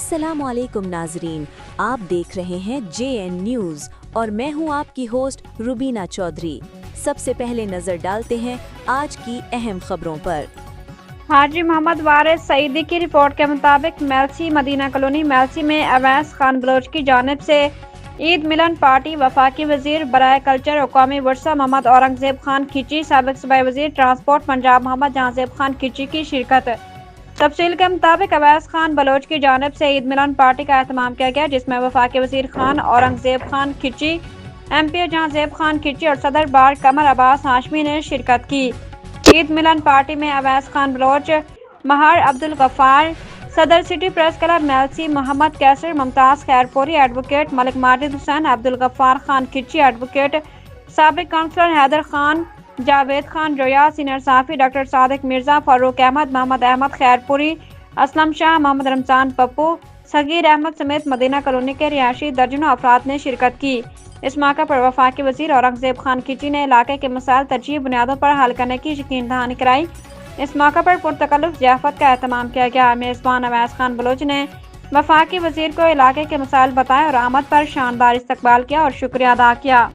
अस्सलाम वालेकुम नाजरीन, आप देख रहे हैं JN न्यूज़ और मैं हूं आपकी होस्ट रुबीना चौधरी। सबसे पहले नजर डालते हैं आज की अहम खबरों पर। हाजी मोहम्मद वारिस सईदी की रिपोर्ट के मुताबिक मेलसी मदीना कॉलोनी मेलसी में अवैस खान बलोच की जानिब से ईद मिलन पार्टी, वफाकी वजीर बराए कल्चर और कौमी वर्सा मोहम्मद औरंगजेब खान खिची, साबिक सूबाई वजीर ट्रांसपोर्ट पंजाब मोहम्मद जहांजेब खान खिची की शिरकत। तफसील के मुताबिक अवैस खान बलोच की जानिब से ईद मिलन पार्टी का एहतमाम किया गया, जिसमें वफाकी वजीर खान औरंगजेब खान खिची, MP जहांजेब खान खिची और सदर बार कमर अब्बास हाशमी ने शिरकत की। ईद मिलन पार्टी में अवैस खान बलोच, महार अब्दुल गफ्फार, सदर city press club Mailsi, Mohammad Qaiser, Mumtaz Khairpuri, advocate Malik Majid Hussain, Abdul Ghaffar Khan Khichi, advocate साबिक काउंसलर हैदर खान, जावेद खान जोया, सीनियर साफी डॉक्टर सादिक मिर्जा, फारूक अहमद, मोहम्मद अहमद खैरपुरी, असलम शाह, मोहम्मद रमजान पप्पू, सगीर अहमद समेत मदीना कॉलोनी के रिहायशी दर्जनों अफराद ने शिरकत की। इस मौके पर वफाकी वजीर औरंगजेब खान खिची ने इलाके के मसाइल तरजीह बुनियादों पर हल करने की यकीन दहानी कराई। इस मौके पर पुरतकल्लुफ ज़ियाफत का एहतमाम किया गया। मेज़बान अवैस खान बलोच ने वफाकी वजीर को इलाके के मसाइल बताए और आमद पर शानदार इस्तकबाल किया और शुक्रिया अदा किया।